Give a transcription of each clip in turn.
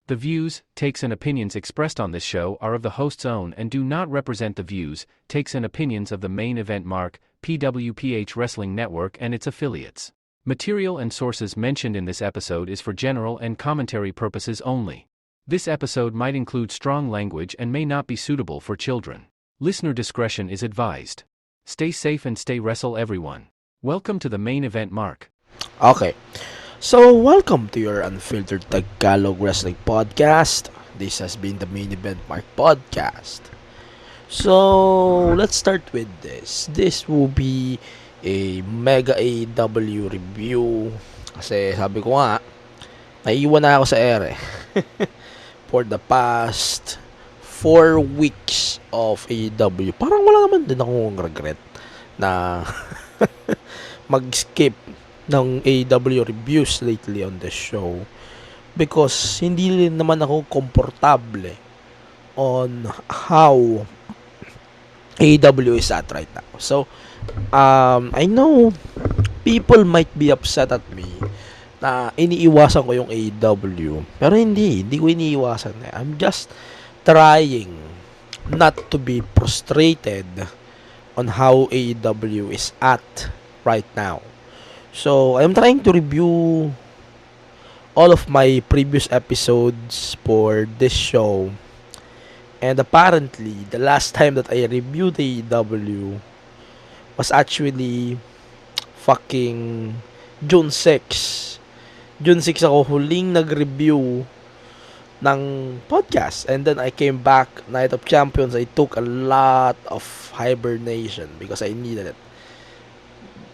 The views, takes and opinions expressed on this show are of the host's own and do not represent the views, takes and opinions of the Main Event Mark, PWPH Wrestling Network and its affiliates. Material and sources mentioned in this episode is for general and commentary purposes only. This episode might include strong language and may not be suitable for children. Listener discretion is advised. Stay safe and stay wrestle everyone. Welcome to the Main Event Mark. Okay. So, welcome to your Unfiltered Tagalog Wrestling Podcast. This has been the Main Event Mark Podcast. So, let's start with this. This will be a Mega AEW review. Kasi sabi ko nga, naiiwan na ako sa ere. For the past 4 weeks of AEW. Parang wala naman din akong regret na mag-skip ng AEW reviews lately on the show because hindi rin naman ako komportable on how AEW is at right now. So, I know people might be upset at me na iniiwasan ko yung AEW. Pero hindi ko iniiwasan. I'm just trying not to be frustrated on how AEW is at right now. So, I'm trying to review all of my previous episodes for this show. And apparently, the last time that I reviewed AEW was actually fucking June 6. June 6 ako huling nag-review ng podcast. And then I came back, Night of Champions. I took a lot of hibernation because I needed it.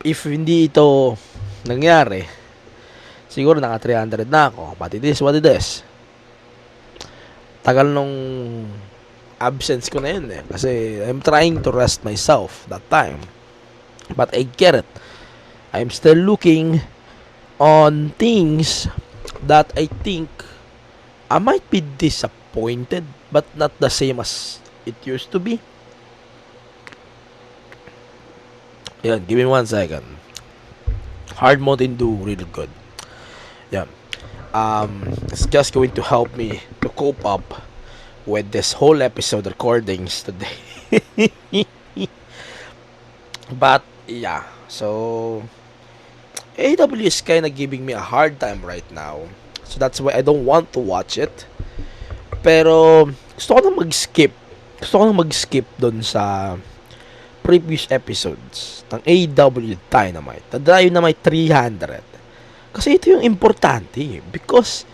If hindi ito nangyari, siguro naka 300 na ako. But it is what it is. Tagal nung absence ko na yun eh. Kasi I'm trying to rest myself that time. But I get it. I'm still looking on things that I think I might be disappointed, but not the same as it used to be. Yeah, give me 1 second. Hard mode do really good. Yeah. It's just going to help me to cope up with this whole episode recordings today. But yeah, so AEW is kind of giving me a hard time right now. So that's why I don't want to watch it. Pero gusto ko na mag-skip. Dun sa previous episodes ng AEW Dynamite. The Dynamite 300. Kasi ito yung importante. Because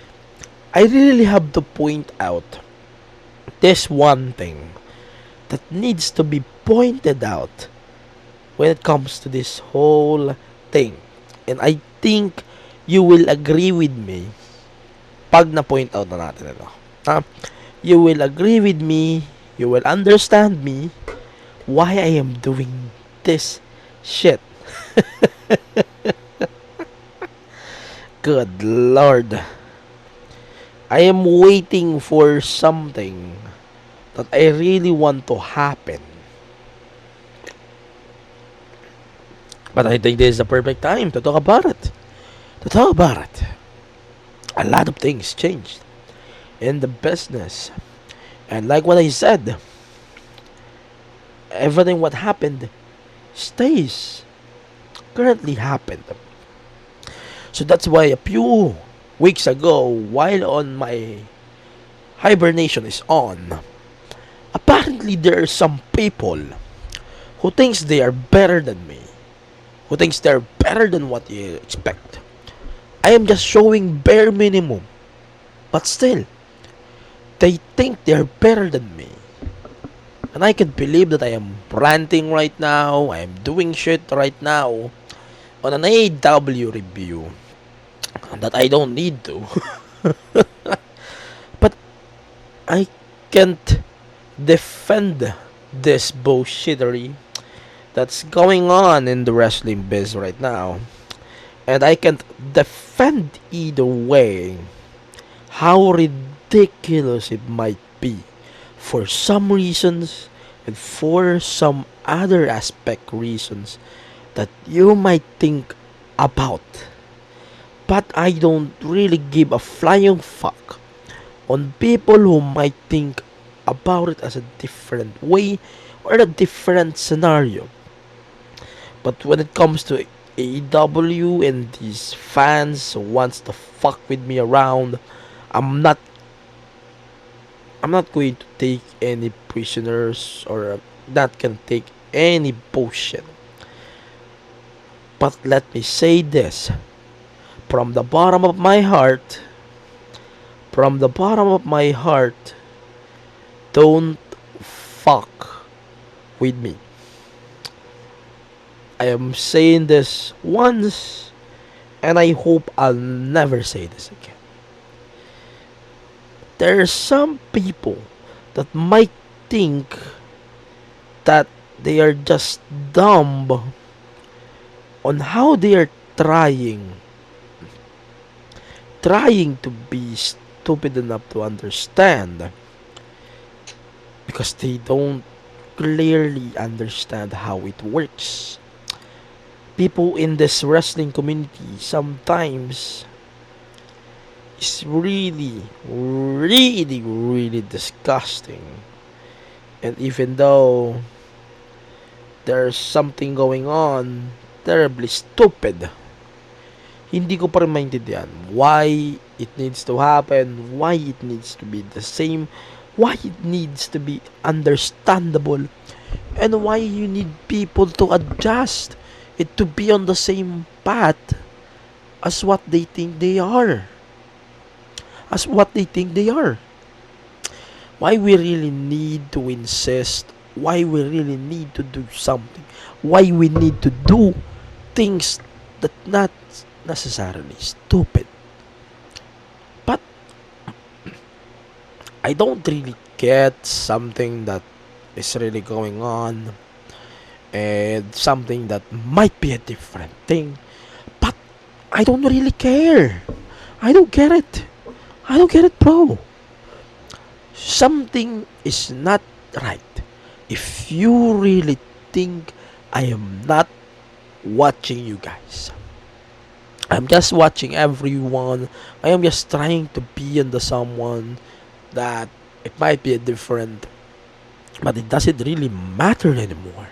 I really have to point out this one thing that needs to be pointed out when it comes to this whole thing. And I think you will agree with me pag na-point out na natin ito. You will agree with me, you will understand me why I am doing this shit. Good Lord. I am waiting for something that I really want to happen. But I think this is the perfect time to talk about it. A lot of things changed in the business. And like what I said, everything what happened stays. Currently happened. So that's why a few weeks ago, while on my hibernation is on, apparently there are some people who thinks they are better than me. Who thinks they're better than what you expect. I am just showing bare minimum. But still, they think they're better than me. And I can't believe that I am ranting right now. I am doing shit right now on an AEW review that I don't need to. But I can't defend this bullshittery that's going on in the wrestling biz right now. And I can't defend either way how ridiculous it might be for some reasons and for some other aspect reasons that you might think about. But I don't really give a flying fuck on people who might think about it as a different way or a different scenario. But when it comes to AEW and these fans who wants to fuck with me around, I'm not I'm not going to take any prisoners, or not gonna take any bullshit. But let me say this from the bottom of my heart, from the bottom of my heart, don't fuck with me. I am saying this once, and I hope I'll never say this again. There are some people that might think that they are just dumb on how they are trying to be stupid enough to understand, because they don't clearly understand how it works. People in this wrestling community sometimes is really, really, really disgusting. And even though there's something going on, terribly stupid, hindi ko pa rin maintindihan why it needs to happen, why it needs to be the same, why it needs to be understandable, and why you need people to adjust it to be on the same path as what they think they are. As what they think they are. Why we really need to insist, why we really need to do something, why we need to do things that not necessarily stupid. But I don't really get something that is really going on, and something that might be a different thing, but I don't really care. I don't get it. I don't get it, bro. Something is not right if you really think I am not watching you guys. I'm just watching everyone. I am just trying to be in the someone that it might be a different, but it doesn't really matter anymore,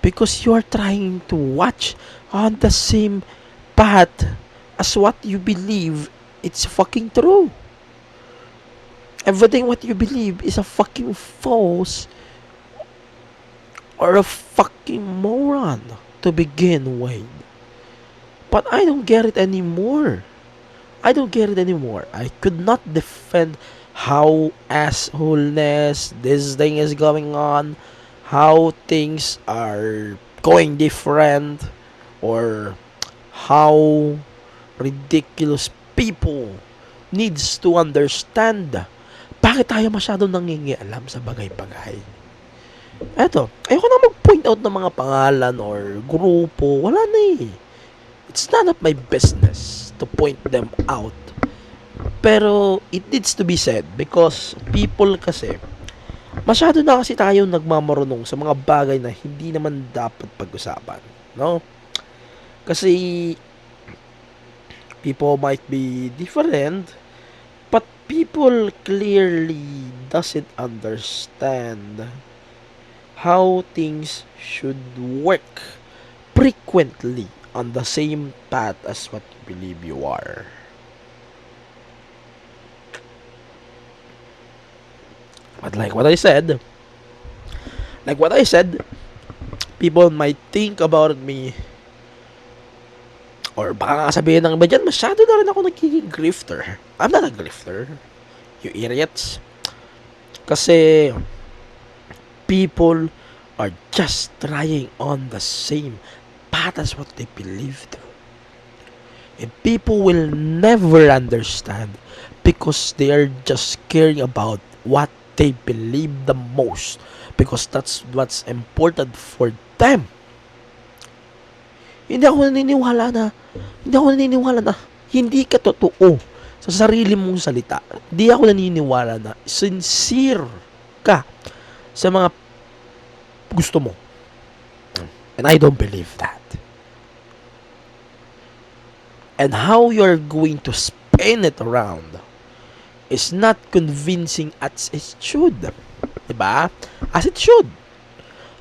because you are trying to watch on the same path as what you believe it's fucking true. Everything what you believe is a fucking false or a fucking moron to begin with. But I don't get it anymore. I don't get it anymore. I could not defend how assholeness this thing is going on, how things are going different, or how ridiculous people needs to understand bakit tayo masyadong nangingialam sa bagay-bagay. Eto, ayoko na mag-point out ng mga pangalan or grupo. Wala na eh. It's none of my business to point them out. Pero it needs to be said, because people kasi, masyado na kasi tayo nagmamarunong sa mga bagay na hindi naman dapat pag-usapan. No? Kasi people might be different, but people clearly doesn't understand how things should work frequently on the same path as what you believe you are. But like what I said, people might think about me, or baka nga sabihin ng iba dyan, masyado na rin ako nagiging grifter. I'm not a grifter, you idiots. Kasi people are just trying on the same path as what they believe to. And people will never understand, because they are just caring about what they believe the most, because that's what's important for them. Hindi ako naniniwala na hindi ka totoo sa sarili mong salita. Hindi ako naniniwala na sincere ka sa mga gusto mo. And I don't believe that. And how you're going to spin it around is not convincing as it should. Diba? As it should.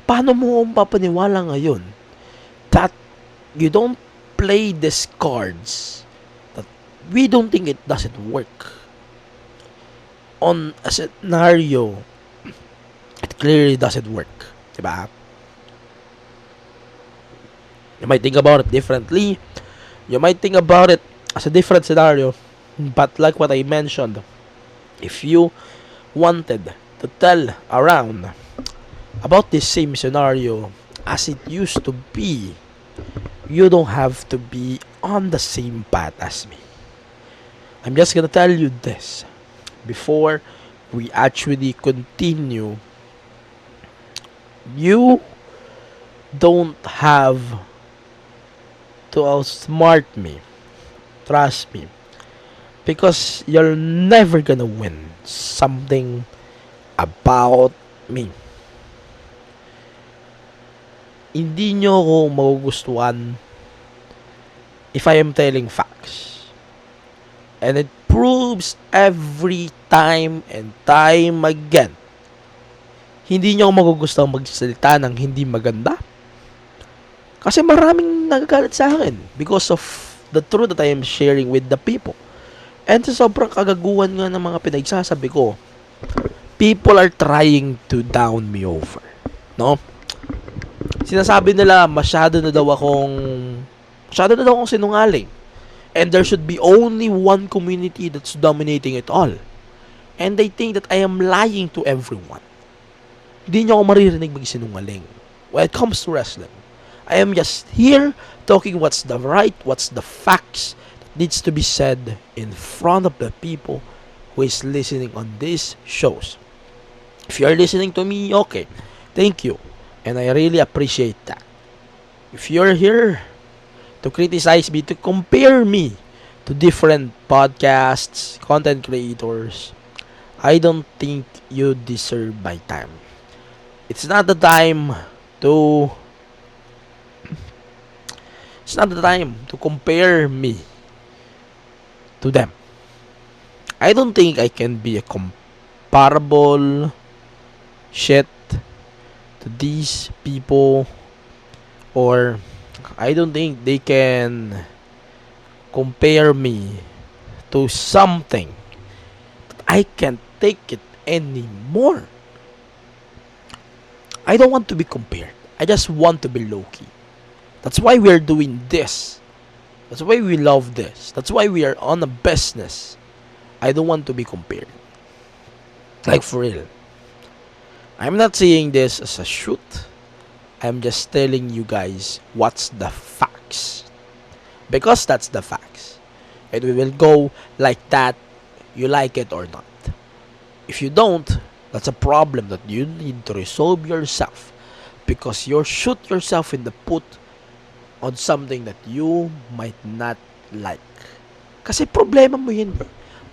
Paano mo papaniwala ngayon that you don't play these cards, that we don't think it doesn't work on a scenario it clearly doesn't work, diba? You might think about it differently, you might think about it as a different scenario, but like what I mentioned, if you wanted to tell around about this same scenario as it used to be, you don't have to be on the same path as me. I'm just gonna tell you this before we actually continue. You don't have to outsmart me. Trust me. Because you're never gonna win something about me. Hindi nyo ako magugustuhan if I am telling facts. And it proves every time and time again. Hindi nyo ako magugustuhan magsalita ng hindi maganda. Kasi maraming nagagalit sa akin because of the truth that I am sharing with the people. And sa sobrang kagaguhan nga ng mga pinagsasabi ko, people are trying to down me over. No? Sinasabi nila masyado na daw akong sinungaling. And there should be only one community that's dominating it all. And they think that I am lying to everyone. Hindi nyo ako maririnig magsinungaling when it comes to wrestling. I am just here talking what's the right, what's the facts that needs to be said in front of the people who is listening on these shows. If you're listening to me, okay, thank you. And I really appreciate that. If you're here to criticize me, to compare me to different podcasts, content creators, I don't think you deserve my time. It's not the time to compare me to them. I don't think I can be a comparable shit to these people, or I don't think they can compare me to something that I can't take it anymore. I don't want to be compared. I just want to be low-key. That's why we're doing this. That's why we love this. That's why we are on a business. I don't want to be compared. Like for real. I'm not saying this as a shoot. I'm just telling you guys what's the facts. Because that's the facts. And we will go like that, you like it or not. If you don't, that's a problem that you need to resolve yourself. Because you shoot yourself in the foot on something that you might not like. Kasi problema mo yun.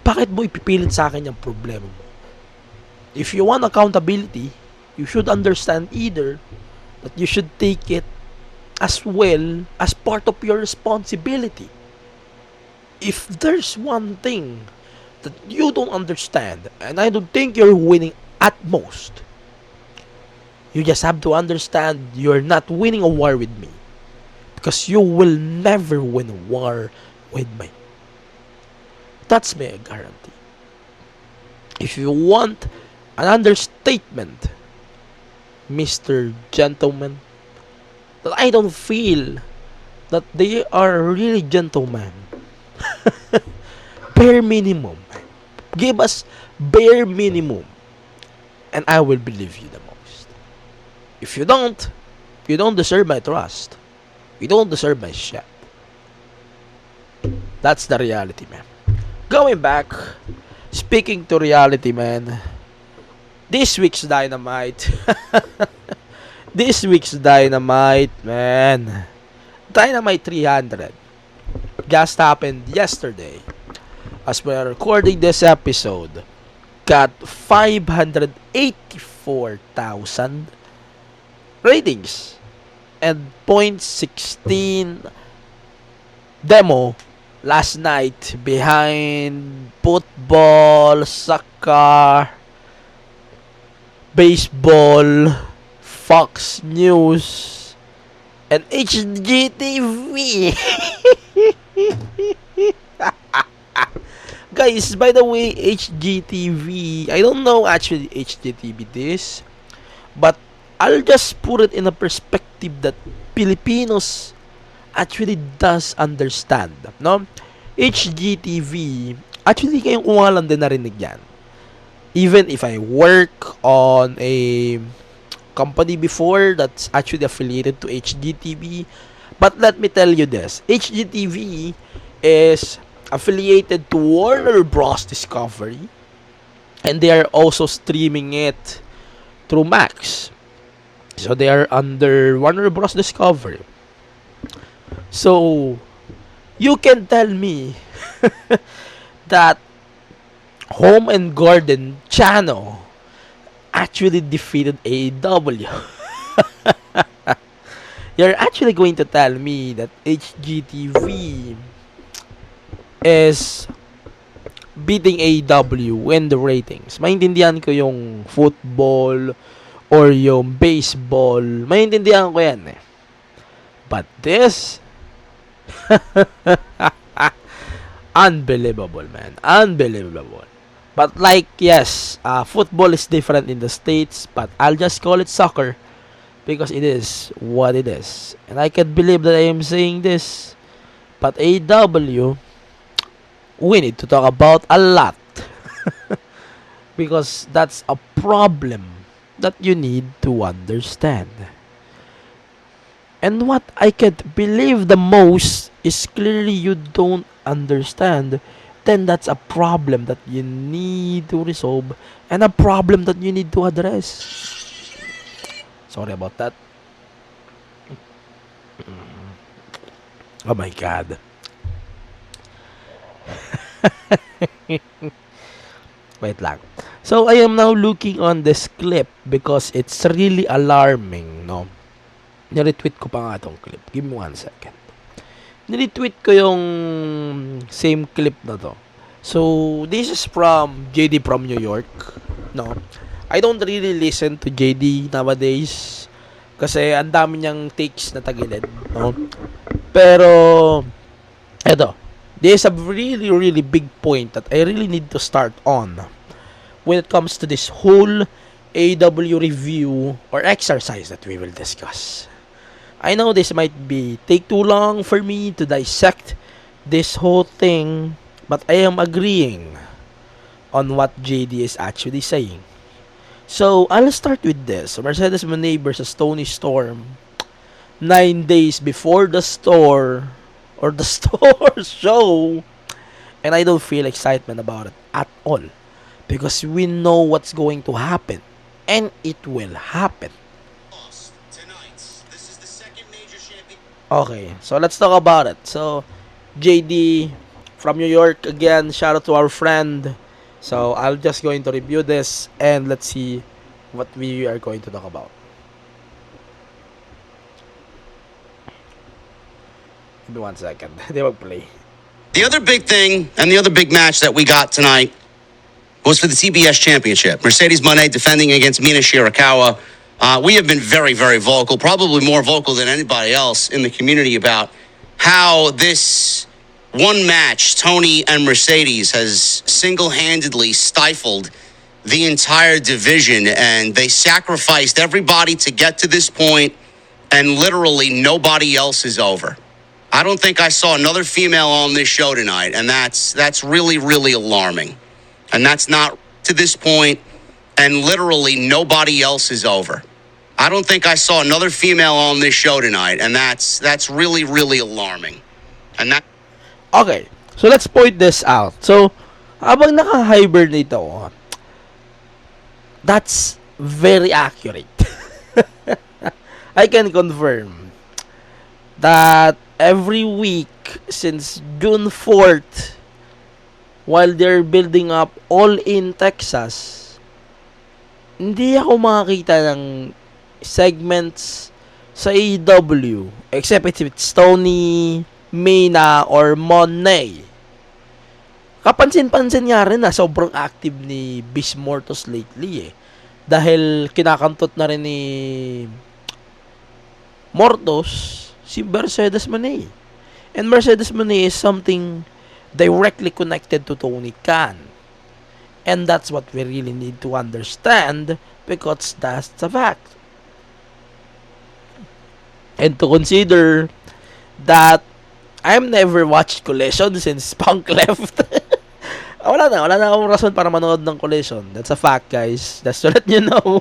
Bakit mo ipipilit sa akin yung problema mo? If you want accountability, you should understand either that you should take it as well as part of your responsibility. If there's one thing that you don't understand, and I don't think you're winning at most, you just have to understand you're not winning a war with me. Because you will never win a war with me. That's my guarantee. If you want an understatement, Mr. Gentleman, that I don't feel that they are really gentlemen. Bare minimum. Give us bare minimum, and I will believe you the most. If you don't deserve my trust. You don't deserve my shit. That's the reality, man. Going back, speaking to reality, man. This week's Dynamite. This week's Dynamite, man. Dynamite 300 just happened yesterday. As we're recording this episode, got 584,000 ratings and .16 demo last night behind football, soccer, baseball, Fox News, and HGTV. Guys, by the way, HGTV, I don't know actually HGTV this, but I'll just put it in a perspective that Filipinos actually does understand, no? HGTV, actually kayong kumalang din narinig yan. Even if I work on a company before that's actually affiliated to HGTV, but let me tell you this, HGTV is affiliated to Warner Bros. Discovery, and they are also streaming it through Max. So they are under Warner Bros. Discovery. So you can tell me that Home and Garden channel actually defeated AEW. You're actually going to tell me that HGTV is beating AEW in the ratings. Maintindihan ko yung football or yung baseball. Maintindihan ko yan eh. But this unbelievable, man. Unbelievable. But like, yes, football is different in the States, but I'll just call it soccer because it is what it is. And I can't believe that I am saying this. But AEW, we need to talk about a lot. Because that's a problem that you need to understand. And what I can't believe the most is clearly you don't understand. Then that's a problem that you need to resolve and a problem that you need to address. Sorry about that. Oh my God. Wait lang. So I am now looking on this clip because it's really alarming, no? Niretweet ko pa nga itong clip. Give me 1 second. Niretweet ko yung same clip na to. So this is from JD from New York, no? I don't really listen to JD nowadays kasi ang dami niyang takes na tagilid, no? Pero eto, there's a really really big point that I really need to start on when it comes to this whole AEW review or exercise that we will discuss. I know this might be take too long for me to dissect this whole thing, but I am agreeing on what JD is actually saying. So, I'll start with this. Mercedes Moné versus Tony Storm 9 days before the store or the store show, and I don't feel excitement about it at all because we know what's going to happen, and it will happen. Okay, so let's talk about it. So, JD from New York again, shout out to our friend. So, I'll just going to review this and let's see what we are going to talk about. Give me 1 second. They will play. The other big thing and the other big match that we got tonight was for the TBS Championship. Mercedes Moné defending against Mina Shirakawa. We have been very, very vocal, probably more vocal than anybody else in the community about how this one match, Tony and Mercedes, has single-handedly stifled the entire division, and they sacrificed everybody to get to this point, and literally nobody else is over. I don't think I saw another female on this show tonight, and that's really, really alarming. And that's not to this point, and literally nobody else is over. I don't think I saw another female on this show tonight, and that's really, really alarming. And that. Okay, so let's point this out. So, habang naka-hibernate ako, that's very accurate. I can confirm that every week since June 4th, while they're building up all in Texas, hindi ako makakita ng segments sa AEW except if it's Tony, Mina or Monet. Kapansin-pansin nga rin na sobrang active ni Beast Mortos lately dahil kinakantot na rin ni Mortos si Mercedes Moné. And Mercedes Moné is something directly connected to Tony Khan. And that's what we really need to understand because that's the fact. And to consider that I've never watched Collision since Punk left. wala na akong rason para manood ng Collision. That's a fact, guys. That's to let you know.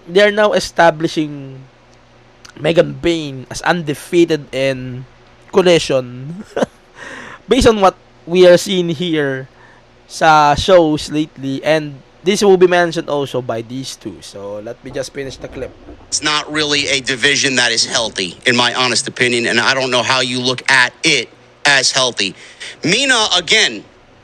They are now establishing Megan Bayne as undefeated in Collision. Based on what we are seeing here sa shows lately, and this will be mentioned also by these two. So let me just finish the clip. It's not really a division that is healthy, in my honest opinion, and I don't know how you look at it as healthy. Mina, again,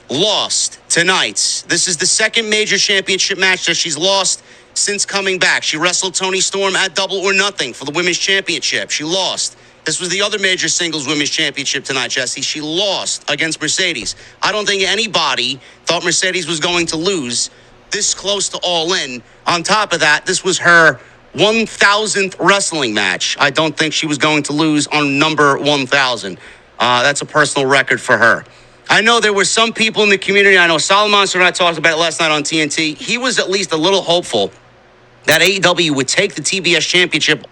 lost tonight. This is the second major championship match that she's lost since coming back. She wrestled Toni Storm at Double or Nothing for the Women's Championship. She lost. This was the other major singles women's championship tonight, Jesse. She lost against Mercedes. I don't think anybody thought Mercedes was going to lose this close to All In. On top of that, this was her 1,000th wrestling match. I don't think she was going to lose on number 1,000. That's a personal record for her. I know there were some people in the community. I know Solomon and I talked about it last night on TNT. He was at least a little hopeful that AEW would take the TBS Championship.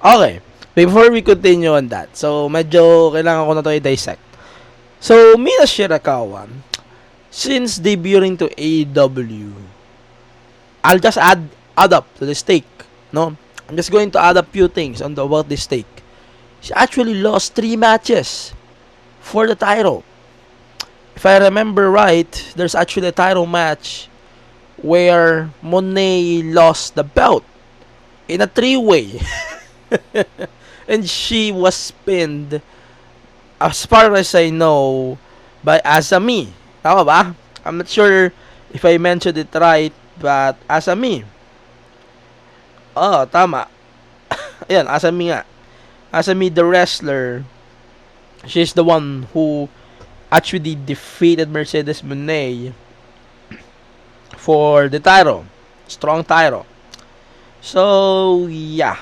Okay. Before we continue on that, so medyo kailangan ko na to i-dissect. So, Mina Shirakawa, since debuting to AEW, I'll just add up to the stake, no? I'm just going to add a few things about this stake. She actually lost 3 matches for the title. If I remember right, there's actually a title match where Monet lost the belt in a 3-way. And she was pinned, as far as I know, by Asami. Tama ba? I'm not sure if I mentioned it right, but Asami. Oh, tama. Ayan, Asami nga. Asami the wrestler, she's the one who actually defeated Mercedes Moné for the title. Strong title. So, yeah.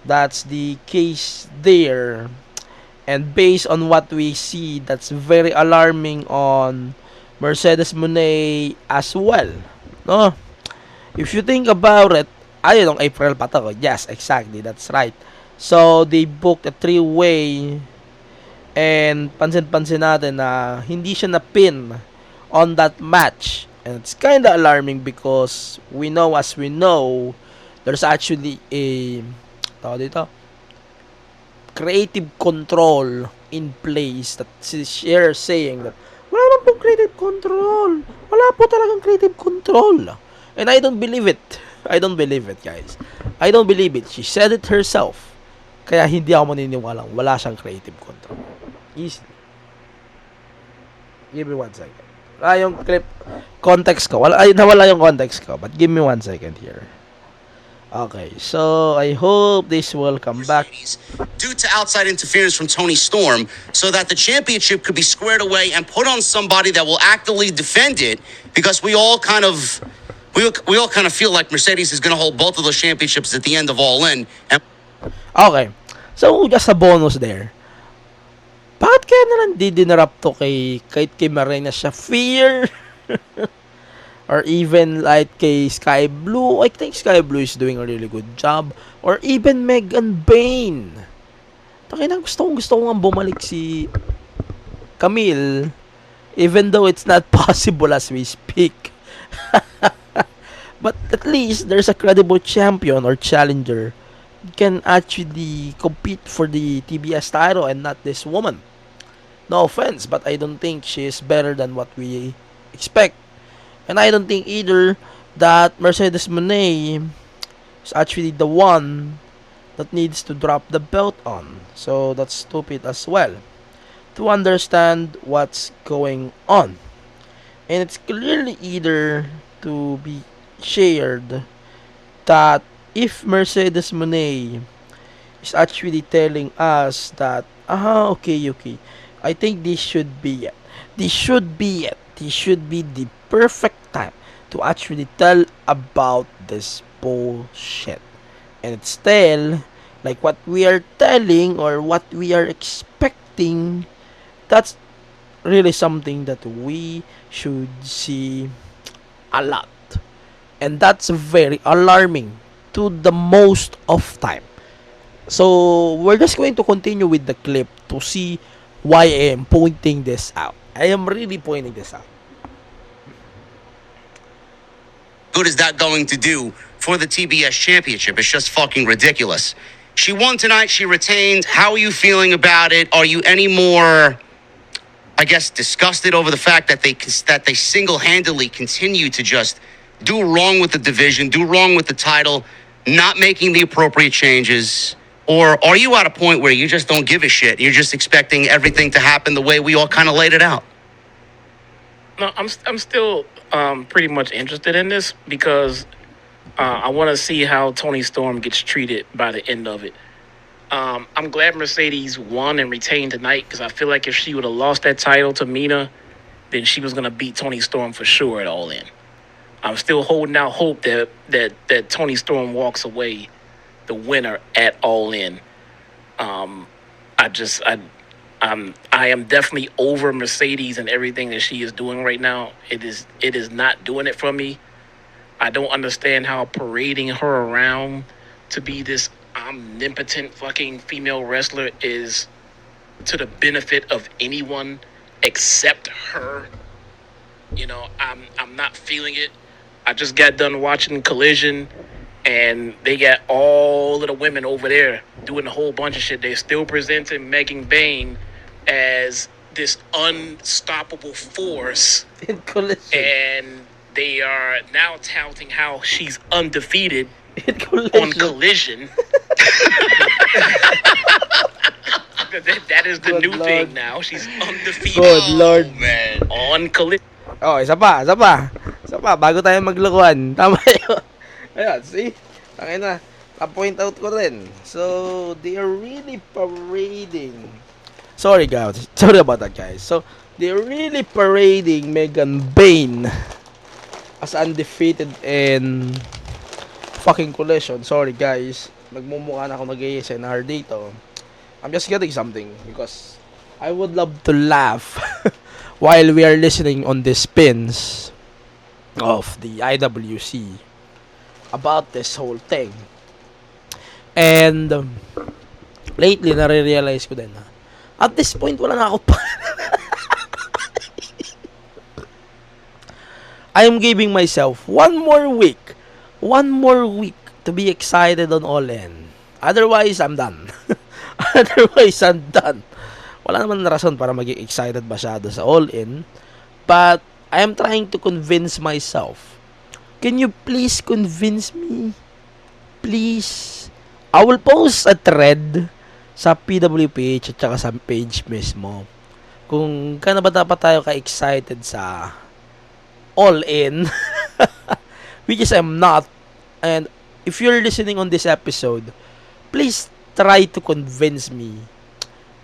That's the case there. And based on what we see, that's very alarming on Mercedes Moné as well. No? If you think about it, ayun, April pa to. Yes, exactly. That's right. So, they booked a 3-way. And pansin-pansin natin na hindi siya na-pin on that match. And it's kind of alarming because we know, as we know, there's actually a creative control in place that they're saying that wala naman pong creative control. Wala po talagang creative control. And I don't believe it. I don't believe it, guys. I don't believe it. She said it herself. Kaya hindi ako maniniwalang wala siyang creative control. Easy. Give me 1 second. Yung clip context ko. Nawala yung context ko. But give me 1 second here. Okay, so I hope this will come back. Due to outside interference from Toni Storm, so that the championship could be squared away and put on somebody that will actively defend it, because we all kind of feel like Mercedes is going to hold both of those championships at the end of All In. Okay, so just a bonus there. Bakit kaya nalang didinarap to kay Marina siya? Fear? Or even like kay Sky Blue. I think Sky Blue is doing a really good job. Or even Megan Bayne. Takinang gusto ko nga bumalik si Camille. Even though it's not possible as we speak. But at least there's a credible champion or challenger who can actually compete for the TBS title and not this woman. No offense, but I don't think she is better than what we expect. And I don't think either that Mercedes Moné is actually the one that needs to drop the belt on. So that's stupid as well. To understand what's going on. And it's clearly either to be shared that if Mercedes Moné is actually telling us that, okay. I think this should be it. This should be it. This should be the perfect time to actually tell about this bullshit. And it's still like what we are telling or what we are expecting. That's really something that we should see a lot. And that's very alarming to the most of time. So we're just going to continue with the clip to see why I am pointing this out. I am really pointing this out. Good is that going to do for the TBS championship? It's just fucking ridiculous. She won tonight. She retained. How are you feeling about it? Are you any more, I guess, disgusted over the fact that they single-handedly continue to just do wrong with the division, do wrong with the title, not making the appropriate changes? Or are you at a point where you just don't give a shit? You're just expecting everything to happen the way we all kind of laid it out? No, I'm still pretty much interested in this because I want to see how Tony Storm gets treated by the end of it. I'm glad Mercedes won and retained tonight because I feel like if she would have lost that title to Mina, then she was going to beat Tony Storm for sure at All In. I'm still holding out hope that Tony Storm walks away the winner at All In. I am definitely over Mercedes and everything that she is doing right now. It is not doing it for me. I don't understand how parading her around to be this omnipotent fucking female wrestler is to the benefit of anyone except her. You know, I'm not feeling it. I just got done watching Collision, and they got all of the women over there doing a whole bunch of shit. They're still presenting Megan Bayne as this unstoppable force. In Collision. And they are now touting how she's undefeated In Collision. on Collision. That is the Good new Lord. thing now. She's undefeated Good Lord. Man. on Collision. Oh, isa pa. Bago tayo maglokohan. Tama yun. Ayan, see? Tangin na. Na-point out ko rin. So, they are really parading. Sorry, guys. Sorry about that, guys. So, they're really parading Megan Bayne as undefeated in fucking Collision. Sorry, guys. Nagmumukha na ako mag-ASNR dito. I'm just getting something because I would love to laugh while we are listening on the spins of the IWC about this whole thing. And lately, nare-realize ko din na at this point, wala na ako pa. I am giving myself one more week to be excited on All In. Otherwise, I'm done. Wala naman na rason para maging excited masyado sa All In. But I am trying to convince myself. Can you please convince me? Please. I will post a thread sa PWPH at saka sa page mismo. Kung kano ba dapat tayo ka-excited sa All In. Which is I'm not. And if you're listening on this episode, please try to convince me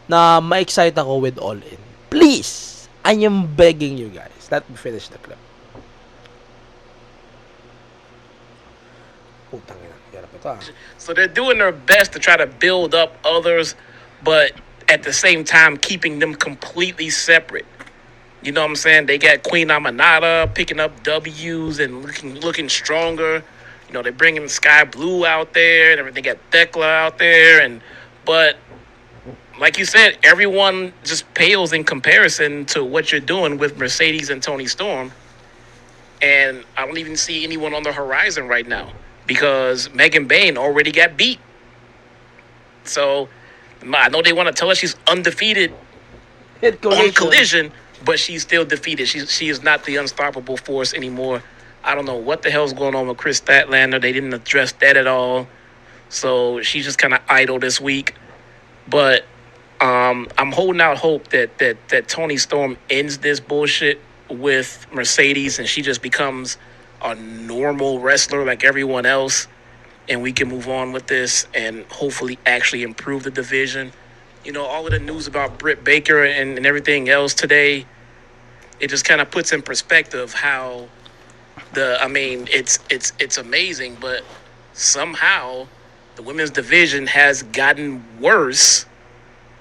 na ma-excite ako with All In. Please! I am begging you guys. Let me finish the clip. Putang ina. Hirap ito ah. So they're doing their best to try to build up others, but at the same time keeping them completely separate. You know what I'm saying? They got Queen Amanada picking up W's and looking stronger. You know, they're bringing Sky Blue out there, and they got Thekla out there, but like you said, everyone just pales in comparison to what you're doing with Mercedes and Tony Storm. And I don't even see anyone on the horizon right now because Megan Bayne already got beat. So I know they want to tell us she's undefeated on Collision, but she's still defeated. She is not the unstoppable force anymore. I don't know what the hell's going on with Chris Statlander. They didn't address that at all. So she's just kind of idle this week. But I'm holding out hope that Tony Storm ends this bullshit with Mercedes and she just becomes a normal wrestler like everyone else. and we can move on with this and hopefully actually improve the division. You know, all of the news about Britt Baker and everything else today, it just kind of puts in perspective how it's amazing, but somehow the women's division has gotten worse,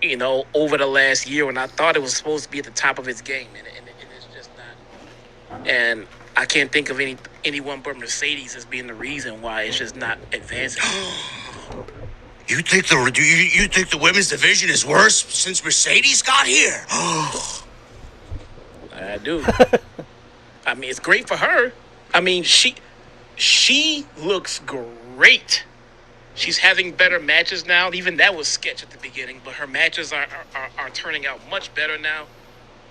you know, over the last year, and I thought it was supposed to be at the top of its game, and it's just not. And I can't think of anyone but Mercedes as being the reason why it's just not advancing. You think the women's division is worse since Mercedes got here? I do. I mean, it's great for her. I mean, she looks great. She's having better matches now. Even that was sketch at the beginning, but her matches are turning out much better now.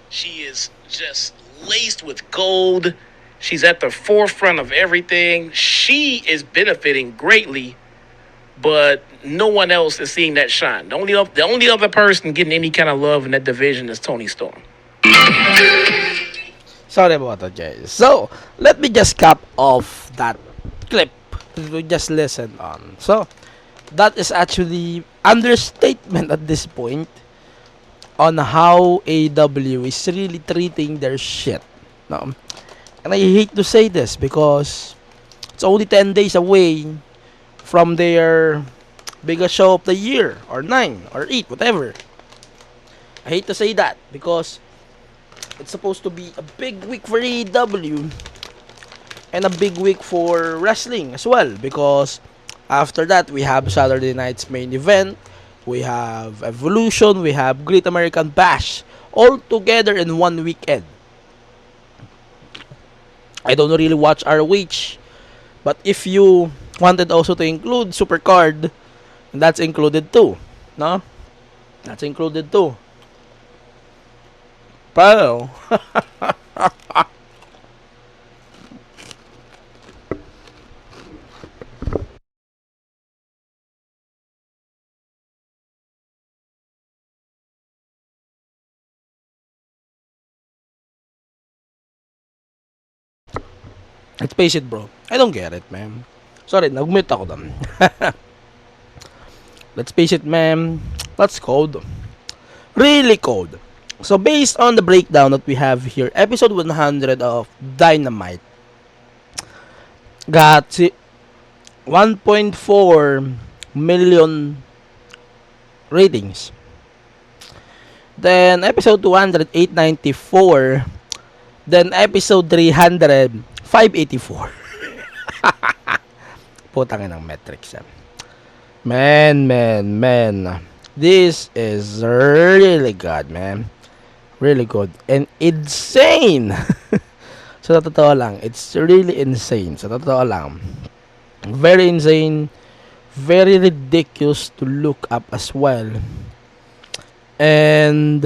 She is just laced with gold. She's at the forefront of everything. She is benefiting greatly, but no one else is seeing that shine. The only other person getting any kind of love in that division is Toni Storm. Sorry about that, guys. So, let me just cap off that clip that we just listened on. So, that is actually understatement at this point on how AEW is really treating their shit. No? And I hate to say this because it's only 10 days away from their biggest show of the year, or 9, or 8, whatever. I hate to say that because it's supposed to be a big week for AEW and a big week for wrestling as well, because after that we have Saturday night's main event, we have Evolution, we have Great American Bash, all together in one weekend. I don't really watch ROH, but if you wanted also to include Supercard, that's included too, no? That's included too. Pero let's face it, bro. I don't get it, man. Sorry, nag-mute ako doon. Let's face it, man. That's cold. Really cold. So, based on the breakdown that we have here, episode 100 of Dynamite got 1.4 million ratings. Then, episode 200, 894. Then, episode 300, 584. Putang inang metrics yan. Man. This is really good, man. Really good. And insane. Sa totoo lang, it's really insane. Sa totoo lang. Very insane. Very ridiculous to look up as well. And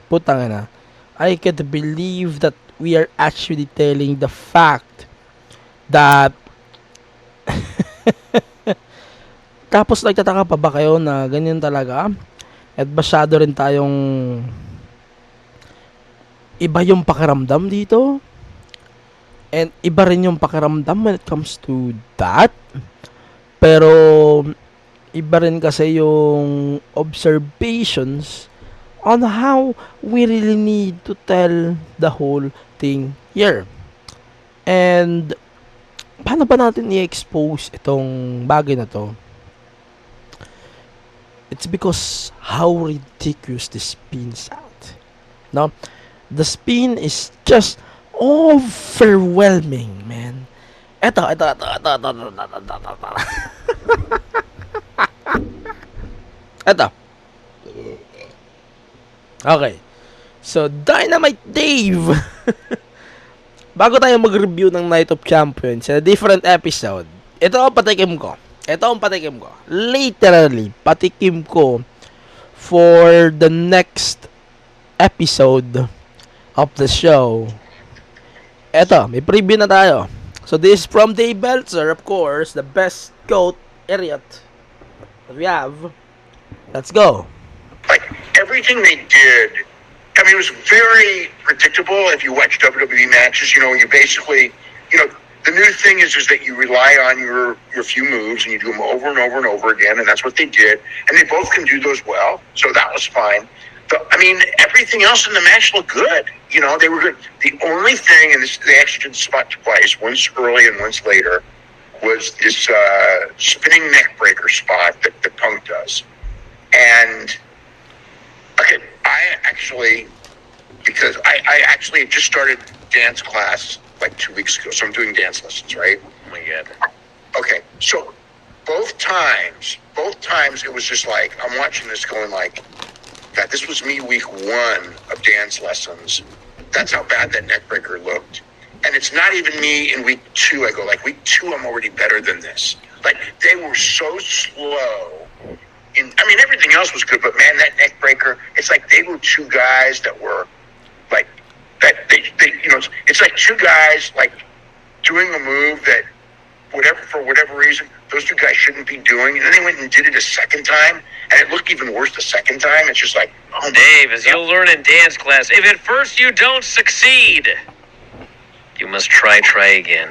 putang ina, I can't believe that we are actually telling the fact that tapos nagtataka pa ba kayo na ganyan talaga? At masyado rin tayong iba yung pakiramdam dito. And iba rin yung pakiramdam when it comes to that. Pero iba rin kasi yung observations on how we really need to tell the whole thing here. And paano ba natin i-expose itong bagay na to? It's because how ridiculous the spin sound. No? The spin is just overwhelming, man. Ito. Ito. Okay. So, Dynamite Dave. Bago tayo mag-review ng Night of Champions, a different episode. Ito ang patikim ko. Literally, patikim ko for the next episode of the show. Ito, may preview na tayo. So, this is from Dave Meltzer, of course, the best GOAT Ariat that we have. Let's go. Like, everything they did, I mean, it was very predictable if you watch WWE matches. You know, you basically, you know, the new thing is that you rely on your few moves and you do them over and over and over again, and that's what they did. And they both can do those well, so that was fine. Everything else in the match looked good. They were good. The only thing, and they actually did the spot twice, once early and once later, was this spinning neck breaker spot that Punk does. And okay, because I actually just started dance class like 2 weeks ago, so I'm doing dance lessons, right? Oh my God. Okay, so both times it was just like, I'm watching this going like, God, this was me week 1 of dance lessons. That's how bad that neck breaker looked. And it's not even me in week 2. I go, like, week 2, I'm already better than this. Like, they were so slow. Everything else was good, but man, that neck breaker, it's like they were 2 guys that were, like, that it's like 2 guys, like, doing a move that, for whatever reason, those 2 guys shouldn't be doing. And then they went and did it a second time, and it looked even worse the second time. It's just like, oh, Dave, as you'll learn in dance class, if at first you don't succeed, you must try again.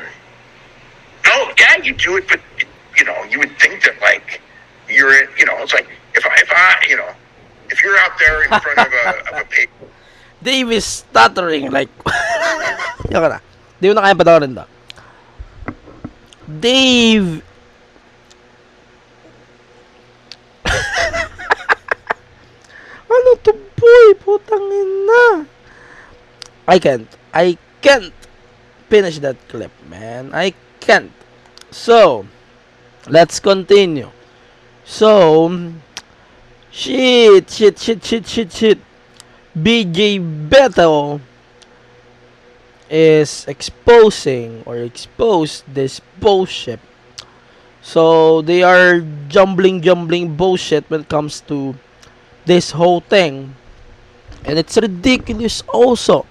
Oh, yeah, you do it, but, you would think that, like, you're in, it's like, if you're out there in front of a pig. Dave is stuttering like Yan ka na. Di ko na kaya patawarin to. Dave ano to boy? Putang ina. I can't finish that clip, man. I can't. So, let's continue. So, shit. BJ Beto is exposed this bullshit. So, they are jumbling bullshit when it comes to this whole thing. And it's ridiculous also.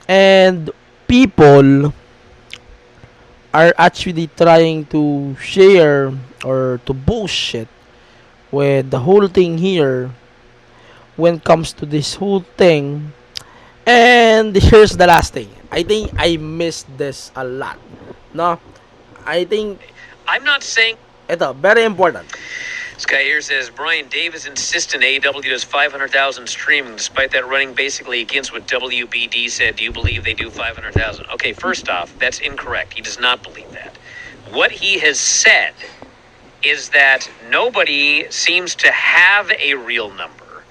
And people are actually trying to share or to bullshit with the whole thing here when it comes to this whole thing. And here's the last thing. I think I missed this a lot. No? I think I'm not saying... ito, very important. This guy here says, Brian Davis insistent AEW does 500,000 streaming, despite that running basically against what WBD said. Do you believe they do 500,000? Okay, first off, that's incorrect. He does not believe that. What he has said is that nobody seems to have a real number,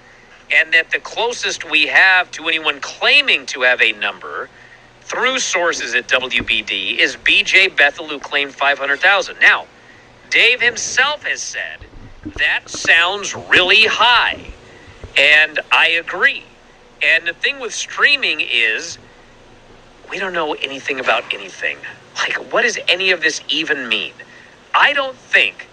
and that the closest we have to anyone claiming to have a number through sources at WBD is BJ Bethel, who claimed 500,000. Now, Dave himself has said that sounds really high, and I agree. And the thing with streaming is we don't know anything about anything. Like, what does any of this even mean? I don't think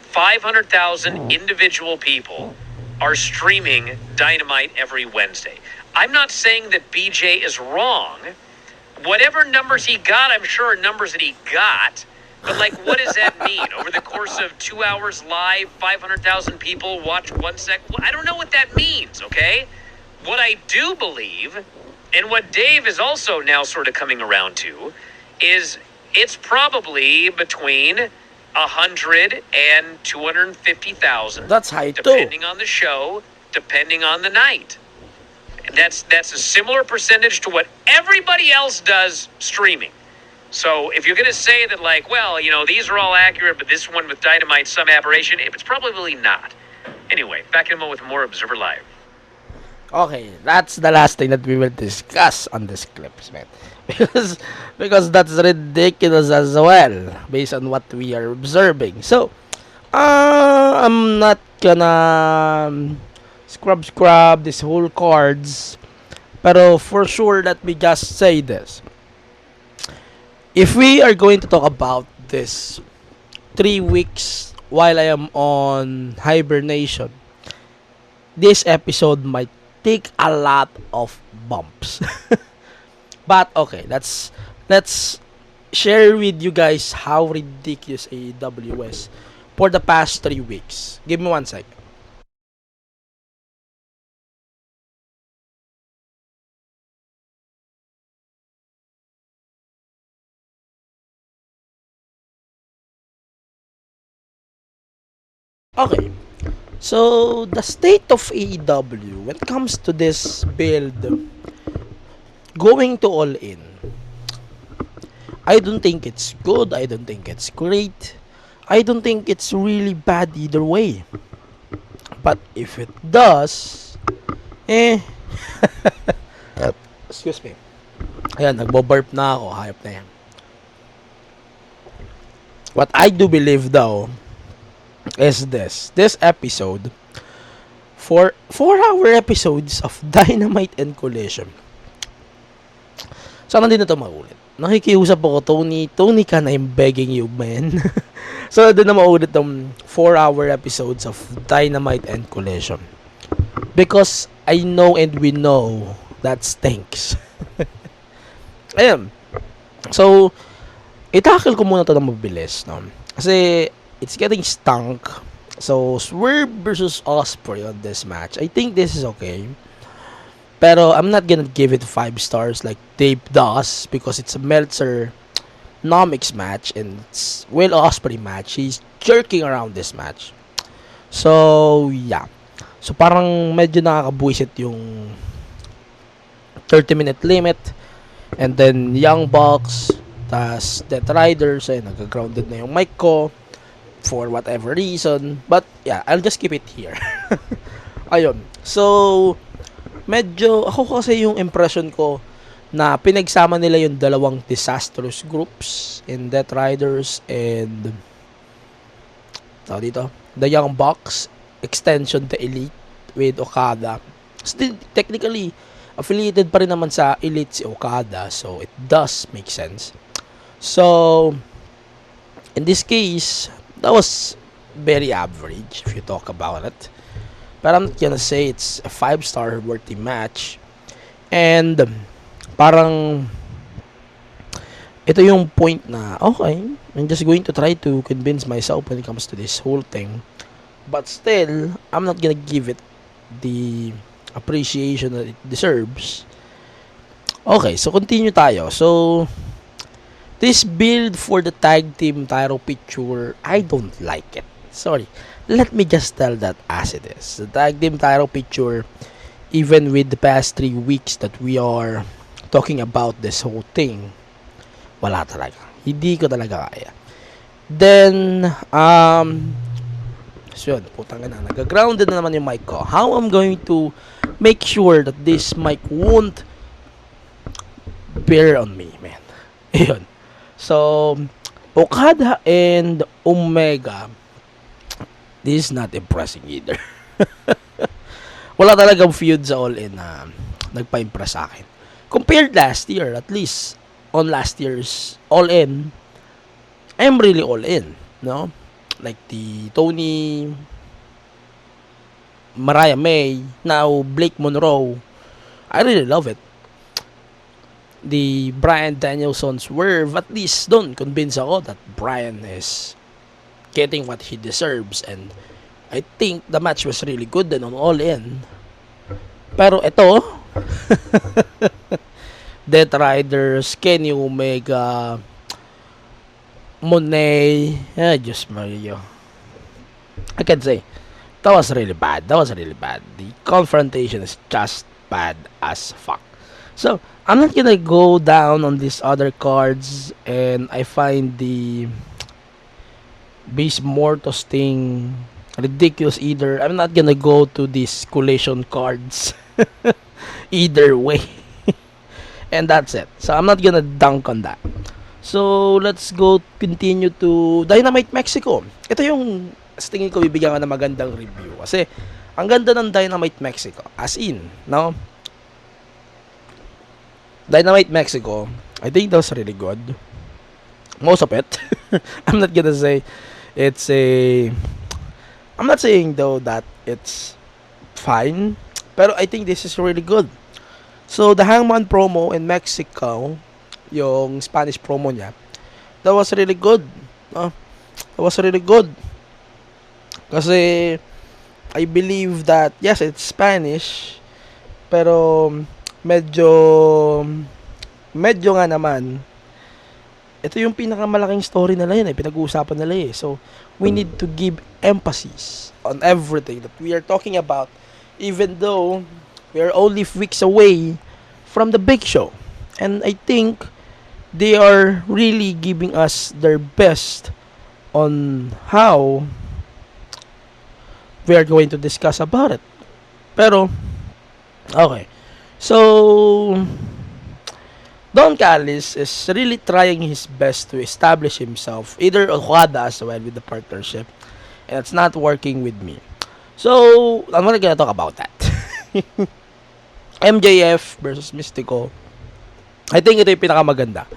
500,000 individual people are streaming Dynamite every Wednesday. I'm not saying that BJ is wrong. Whatever numbers he got, I'm sure are numbers that he got. But, like, what does that mean? Over the course of 2 hours live, 500,000 people watch 1 sec? Well, I don't know what that means, okay? What I do believe, and what Dave is also now sort of coming around to, is it's probably between 100 and 250,000. That's high too. Depending on the show, depending on the night. That's a similar percentage to what everybody else does streaming. So if you're going to say that, like, well, you know, these are all accurate, but this one with Dynamite, some aberration, it's probably not. Anyway, back in a moment with more Observer Live. Okay, that's the last thing that we will discuss on this clips, man. Because that's ridiculous as well, based on what we are observing. So, I'm not gonna scrub this whole cards. Pero for sure, let me just say this. If we are going to talk about this 3 weeks while I am on hibernation, this episode might take a lot of bumps. But okay, let's share with you guys how ridiculous AEW is for the past 3 weeks. Give me 1 second. Okay. So, the state of AEW when it comes to this build, going to all in, I don't think it's good. I don't think it's great. I don't think it's really bad either way. But if it does, eh, excuse me. Ayan, nagbo-burp na ako. Hayop na yan. What I do believe though is this episode, for 4-hour episodes of Dynamite and Collision. Sana din na ito maulit. Nakikiusap ako, Tony, can I'm begging you, man. So, doon na maulit ng 4-hour episodes of Dynamite and Collision. Because I know and we know that stinks. Ayan. So, itackle ko muna ito ng mabilis, no? Kasi, it's getting stunk. So, Swerve versus Ospreay on this match. I think this is okay. Pero, I'm not gonna give it 5 stars like Dave does because it's a Meltzer Nomics match and it's Will Ospreay match. He's jerking around this match. So, yeah. So, parang medyo nakakabuisit yung 30-minute limit. And then, Young Bucks, tas Death Riders, ay nag-grounded na yung mic ko for whatever reason. But, yeah, I'll just keep it here. Ayun. So, medyo, ako kasi yung impression ko na pinagsama nila yung dalawang disastrous groups in Death Riders and dito, the Young Bucks, extension to Elite with Okada. Still, technically, affiliated pa rin naman sa Elite si Okada, so it does make sense. So, in this case, that was very average if you talk about it. But I'm not gonna say it's a 5-star worthy match. And parang ito yung point na okay, I'm just going to try to convince myself when it comes to this whole thing. But still, I'm not gonna give it the appreciation that it deserves. Okay, so continue tayo. So, this build for the tag team title picture, I don't like it. Sorry. Let me just tell that as it is. The tag team title picture, even with the past 3 weeks that we are talking about this whole thing, wala talaga. Hindi ko talaga kaya. Then, so yun, putang ina, nag-grounded na naman yung mic ko. How I'm going to make sure that this mic won't bear on me, man. Ayun. So, Okada and Omega, this is not impressing either. Wala talagang feud sa All-In na nagpa-impress sa akin. Compared last year, at least on last year's All-In, I'm really all-in, no? Like the Tony, Mariah May, now Blake Monroe. I really love it. The Bryan Danielson Swerve, at least doon, convinced ako that Bryan is getting what he deserves, and I think the match was really good then on All In. Pero ito Death Riders, Kenny Omega, Monet, just Mario, I can say that was really bad. The confrontation is just bad as fuck. So I'm not gonna go down on these other cards, and I find the Base Mortos thing ridiculous either. I'm not gonna go to these collation cards either way. And that's it. So I'm not gonna dunk on that. So let's go continue to Dynamite Mexico. Ito yung sa tingin ko bibigyan ka ng magandang review kasi ang ganda ng Dynamite Mexico. As in, no? Dynamite Mexico, I think that was really good. Most of it. I'm not gonna say it's a... I'm not saying though that it's fine, pero I think this is really good. So the Hangman promo in Mexico, yung Spanish promo niya, that was really good. That was really good. Kasi I believe that yes, it's Spanish, pero medyo nga naman ito yung pinakamalaking story nila yun pinag-uusapan nila So, we need to give emphasis on everything that we are talking about, even though we are only weeks away from the big show. And I think they are really giving us their best on how we are going to discuss about it. Pero, okay. So, Don Callis is really trying his best to establish himself, either Okada as well with the partnership, and it's not working with me. So, I'm not gonna talk about that. MJF versus Mystico. I think ito yung pinakamaganda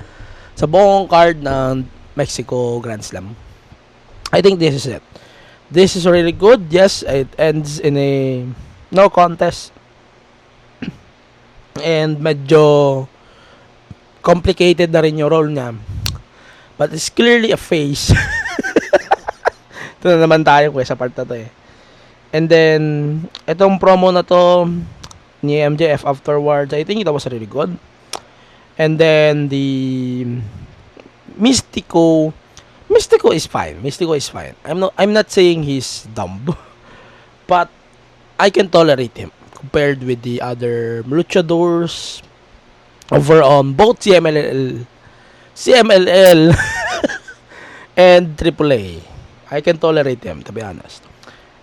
sa buong card ng Mexico Grand Slam. I think this is it. This is really good. Yes, it ends in a no contest. And medyo complicated na rin yung role niya. But it's clearly a face. Ito na naman tayo sa part na to And then, itong promo na to ni MJF afterwards, I think it was really good. And then, the Mystico is fine. I'm not saying he's dumb. But, I can tolerate him compared with the other luchadors over on both CMLL and AAA. I can tolerate them, to be honest.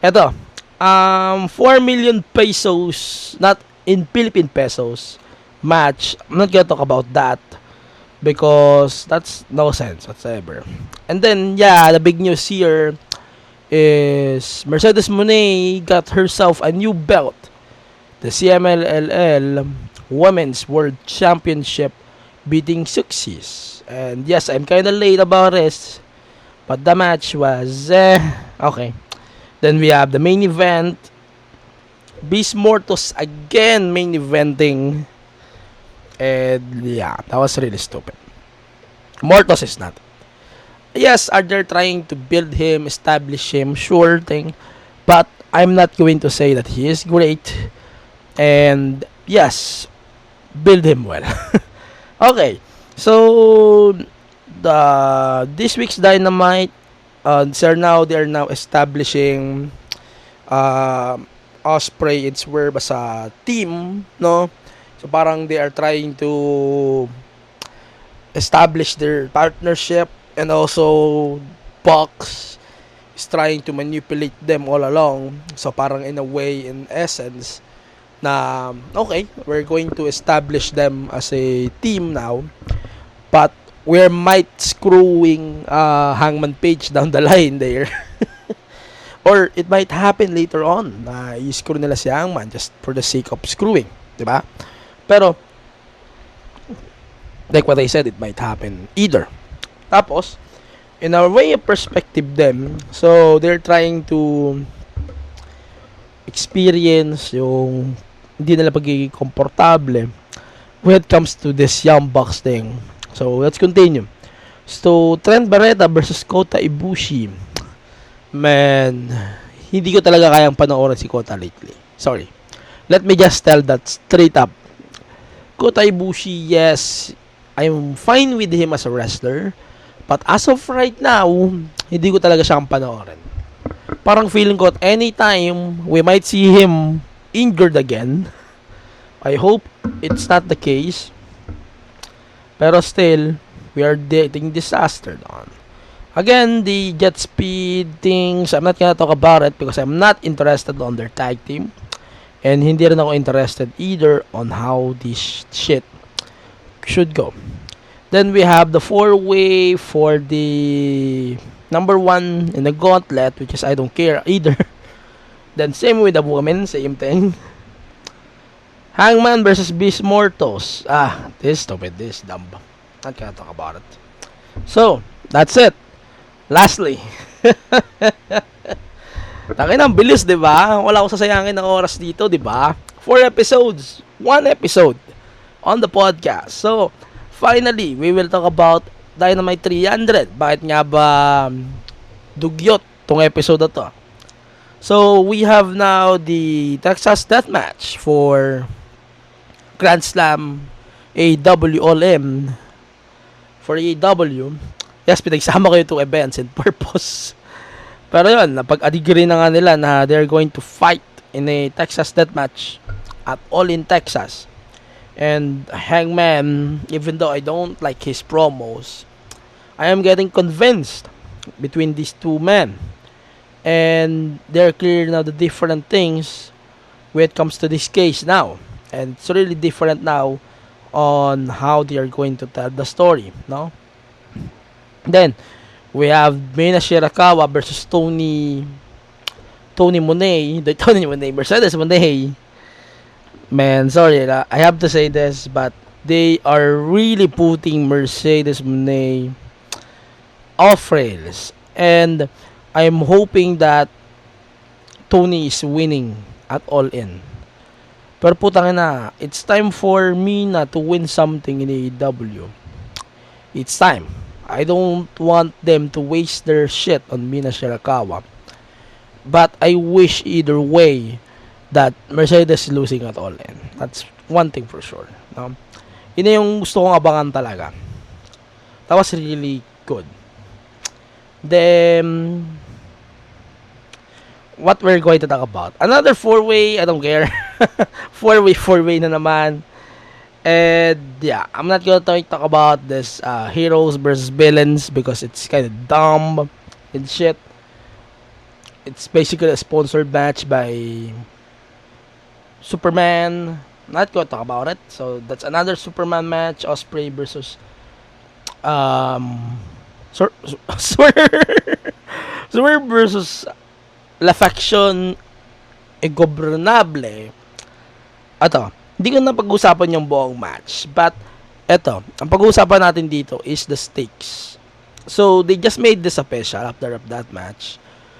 Eto, 4 million pesos, not in Philippine pesos, match. I'm not gonna talk about that because that's no sense whatsoever. And then, yeah, the big news here is Mercedes Moné got herself a new belt, the CMLL Women's World Championship, beating Success. And yes, I'm kinda late about this, but the match was okay. Then we have the main event, Beast Mortos again main eventing, and yeah, that was really stupid. Mortos is not. Yes, are they trying to build him, establish him, sure thing, but I'm not going to say that he is great. And yes, build him well. Okay, so this week's Dynamite, they're now establishing Osprey and Swerve as a team, no? So parang they are trying to establish their partnership, and also Bucks is trying to manipulate them all along. So parang in a way, in essence, na okay, we're going to establish them as a team now, but we might screwing Hangman Page down the line there. Or it might happen later on na i-screw nila si Hangman just for the sake of screwing, diba? Pero like what I said, it might happen either. Tapos in a way of perspective them, so they're trying to experience yung hindi nila pagiging komportable when it comes to this Young Bucks thing. So, let's continue. So, Trent Barreta versus Kota Ibushi. Man, hindi ko talaga kayang panoorin si Kota lately. Sorry. Let me just tell that straight up. Kota Ibushi, yes, I'm fine with him as a wrestler. But as of right now, hindi ko talaga siyang panoorin. Parang feeling ko at any time we might see him injured again. I hope it's not the case. Pero still, we are dating disaster on. Again, the jet speed things, I'm not gonna talk about it because I'm not interested on their tag team. And hindi rin ako interested either on how this shit should go. Then we have the 4-way for the number 1 in the gauntlet, which is I don't care either. Then same with the women, same thing. Hangman versus Beast Mortos. This stupid, this dumb. Not gonna talk about it. So, that's it. Lastly. Takin ang bilis, diba? Wala ko sasayangin ng oras dito, diba? 4 episodes. 1 episode on the podcast. So, finally, we will talk about Dynamite 300. Bakit nga ba dugyot tong episode na to? So, we have now the Texas Deathmatch for Grand Slam AW All-In for AEW. Yes, pinagsama ko yung 2 events in purpose. Pero yun, napag-agree na nga nila na they're going to fight in a Texas Deathmatch at All in Texas. And Hangman, even though I don't like his promos, I am getting convinced between these two men. And they're clear now the different things when it comes to this case now. And it's really different now on how they are going to tell the story, no? Then, we have Mina Shirakawa versus Mercedes Moné. Man, sorry, I have to say this, but they are really putting Mercedes Moné off rails. And I'm hoping that Tony is winning at All In. Pero putang ina, it's time for Mina to win something in AEW. It's time. I don't want them to waste their shit on Mina Shirakawa. But I wish either way that Mercedes is losing at All In. That's one thing for sure. No? Yun yung gusto kong abangan talaga. That was really good. Then, what we're going to talk about? Another 4-way, I don't care. 4-way na naman. And yeah, I'm not gonna talk about this heroes versus villains because it's kind of dumb and shit. It's basically a sponsored match by Superman. Not gonna talk about it. So that's another Superman match. Osprey versus Swerve versus La Faction Ingobernable. Ato, hindi ko na pag-usapan yung buong match. But, eto, ang pag-uusapan natin dito is the stakes. So, they just made this official after that match.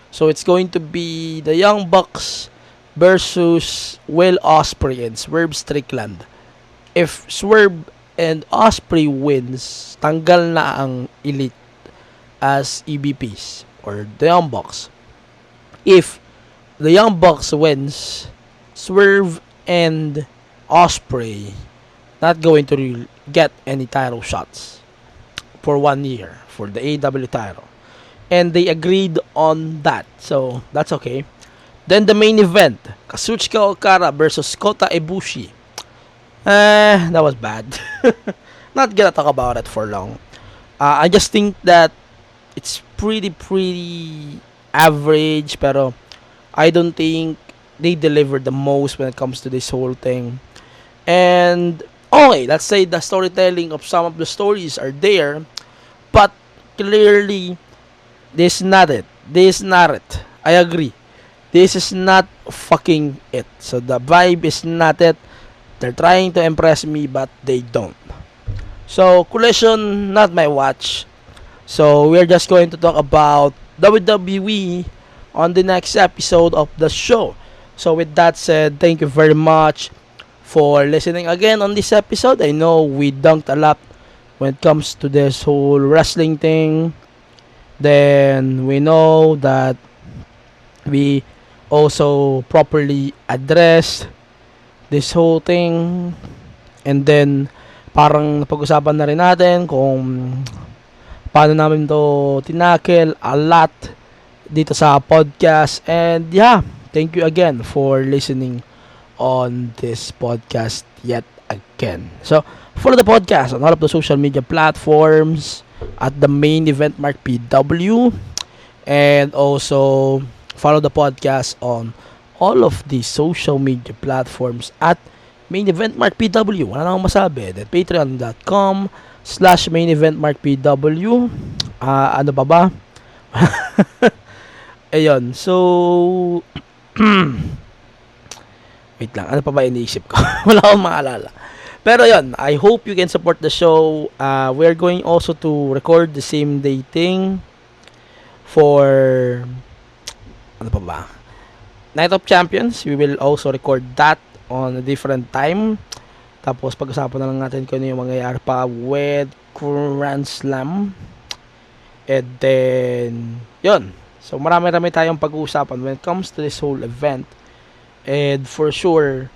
So, it's going to be the Young Bucks versus Will Ospreay and Swerve Strickland. If Swerve and Ospreay wins, tanggal na ang Elite as EVPs or the Young Bucks. If the Young Bucks wins, Swerve and Ospreay not going to get any title shots for 1 year for the AEW title, and they agreed on that, so that's okay. Then the main event, Kazuchika Okada versus Kota Ibushi. That was bad. Not gonna talk about it for long. I just think that it's pretty average, pero I don't think they delivered the most when it comes to this whole thing. And okay, let's say the storytelling of some of the stories are there, but clearly this is not it. I agree. This is not fucking it. So the vibe is not it. They're trying to impress me, but they don't. So Collision, not my watch. So we're just going to talk about WWE on the next episode of the show. So with that said, thank you very much for listening again on this episode. I know we dunked a lot when it comes to this whole wrestling thing. Then we know that we also properly addressed this whole thing. And then parang napag-usapan na rin natin kung paano namin to tinakel a lot dito sa podcast. And yeah, thank you again for listening on this podcast yet again. So, follow the podcast on all of the social media platforms at the Main Event Mark PW, and also follow the podcast on all of the social media platforms at Main Event Mark PW. Wala na akong masabi. At patreon.com/Main Event Mark PW. Ano pa ba? Ayun. So, wait lang, ano pa ba iniisip ko? Wala akong maalala. Pero yun, I hope you can support the show. We're going also to record the same day thing for, ano pa ba? Night of Champions. We will also record that on a different time. Tapos pag-usapan na lang natin kung ano yung mangyayari pa with Grand Slam. And then, yun. So marami-rami tayong pag-uusapan when it comes to this whole event. And for sure,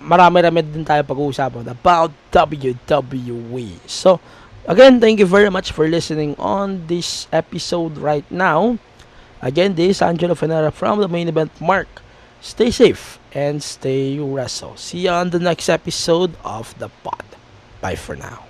marami-rami din tayo pag-uusapan about WWE. So, Again, thank you very much for listening on this episode right now. Again, this is Angelo Fenera from the Main Event Mark. Stay safe and stay wrestle. See you on the next episode of the pod. Bye for now.